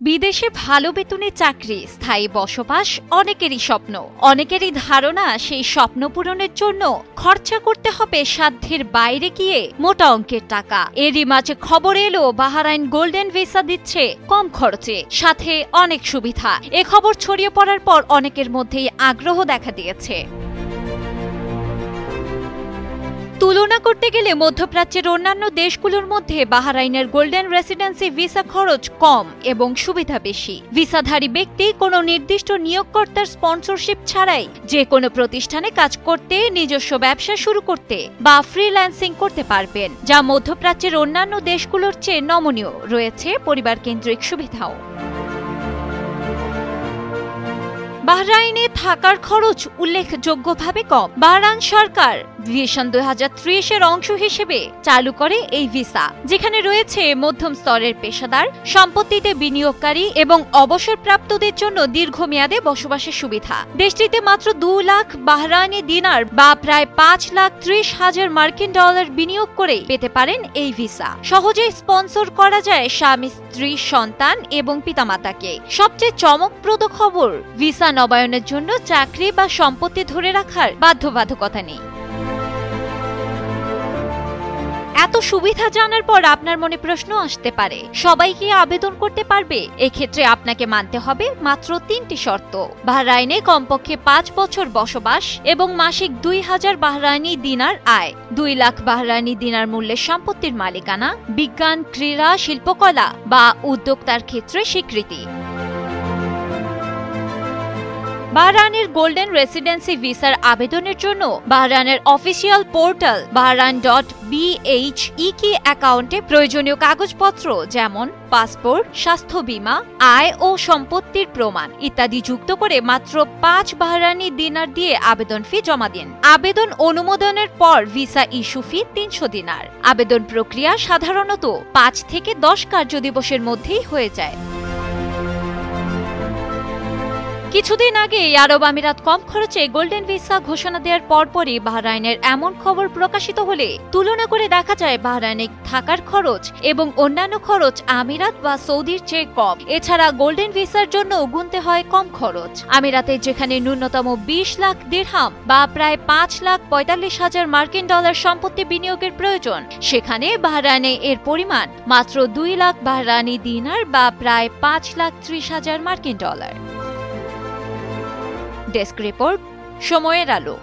বিদেশে ভালো বেতনে চাকরি, স্থায়ী বসবাস অনেকেরই স্বপ্ন। অনেকেরই ধারণা সেই স্বপ্ন পূরণের জন্য খরচা করতে হবে সাধ্যের বাইরে গিয়ে মোটা অঙ্কের টাকা। এরই মাঝে খবর এলো বাহরাইন গোল্ডেন ভিসা দিচ্ছে কম খরচে, সাথে অনেক সুবিধা। এ খবর ছড়িয়ে পড়ার পর অনেকের মধ্যেই আগ্রহ দেখা দিয়েছে। তুলনা করতে গেলে মধ্যপ্রাচ্যের অন্যান্য দেশগুলোর মধ্যে বাহরাইনের গোল্ডেন রেসিডেন্সি ভিসা খরচ কম এবং সুবিধা বেশি। ভিসাধারী ব্যক্তি কোনো নির্দিষ্ট নিয়োগকর্তার স্পন্সরশিপ ছাড়াই যে কোনো প্রতিষ্ঠানে কাজ করতে, নিজস্ব ব্যবসা শুরু করতে বা ফ্রিল্যান্সিং করতে পারবেন, যা মধ্যপ্রাচ্যের অন্যান্য দেশগুলোর চেয়ে নমনীয়। রয়েছে পরিবার কেন্দ্রিক সুবিধাও। বাহরাইনে থাকার খরচ উল্লেখযোগ্যভাবে কম। বাহরাইন সরকার ভিশন 2030-এর অংশ হিসেবে চালু করে এই ভিসা, যেখানে রয়েছে মধ্যম স্তরের পেশাদার, সম্পত্তিতে বিনিয়োগকারী এবং অবসরপ্রাপ্তদের জন্য দীর্ঘমেয়াদে বসবাসের সুবিধা। দেশটিতে মাত্র 2 লাখ বাহরাইনি দিনার বা প্রায় $5,30,000 মার্কিন বিনিয়োগ করে পেতে পারেন এই ভিসা। সহজেই স্পন্সর করা যায় স্বামী, স্ত্রী, সন্তান এবং পিতামাতাকে। সবচেয়ে চমকপ্রদ খবর, ভিসা নবায়নের জন্য চাকরি বা সম্পত্তি ধরে রাখার বাধ্যবাধকতা নেই। এত সুবিধা জানার পর আপনার মনে প্রশ্ন আসতে পারে, সবাই কি আবেদন করতে পারবে? এক্ষেত্রে আপনাকে মানতে হবে মাত্র 3টি শর্ত। বাহরাইনে কমপক্ষে 5 বছর বসবাস এবং মাসিক 2000 বাহরাইনি দিনার আয়, 2 লাখ বাহরাইনি দিনার মূল্যের সম্পত্তির মালিকানা, বিজ্ঞান, ক্রীড়া, শিল্পকলা বা উদ্যোক্তার ক্ষেত্রে স্বীকৃতি। বাহরাইনের গোল্ডেন রেসিডেন্সি ভিসার আবেদনের জন্য বাহরাইনের অফিসিয়াল পোর্টাল bahrain.bhek অ্যাকাউন্টে প্রয়োজনীয় কাগজপত্র যেমন পাসপোর্ট, স্বাস্থ্য বীমা, আয় ও সম্পত্তির প্রমাণ ইত্যাদি যুক্ত করে মাত্র 5 বাহরাইনি দিনার দিয়ে আবেদন ফি জমা দিন। আবেদন অনুমোদনের পর ভিসা ইস্যু ফি 300 দিনার। আবেদন প্রক্রিয়া সাধারণত 5 থেকে 10 কার্যদিবসের মধ্যেই হয়ে যায়। কিছুদিন আগে আরব আমিরাত কম খরচে গোল্ডেন ভিসা ঘোষণা দেওয়ার পরপরই বাহরাইনের এমন খবর প্রকাশিত হলে তুলনা করে দেখা যায় বাহরাইনে থাকার খরচ এবং অন্যান্য খরচ আমিরাত বা সৌদির চেয়ে কম। এছাড়া গোল্ডেন ভিসার জন্য গুনতে হয় কম খরচ। আমিরাতে যেখানে ন্যূনতম 20 লাখ দিরহাম বা প্রায় $5,45,000 মার্কিন সম্পত্তি বিনিয়োগের প্রয়োজন, সেখানে বাহরাইনে এর পরিমাণ মাত্র 2 লাখ বাহরাইনি দিনার বা প্রায় $5,30,000 মার্কিন। ডেস্ক রিপোর্ট, সময়ের আলো।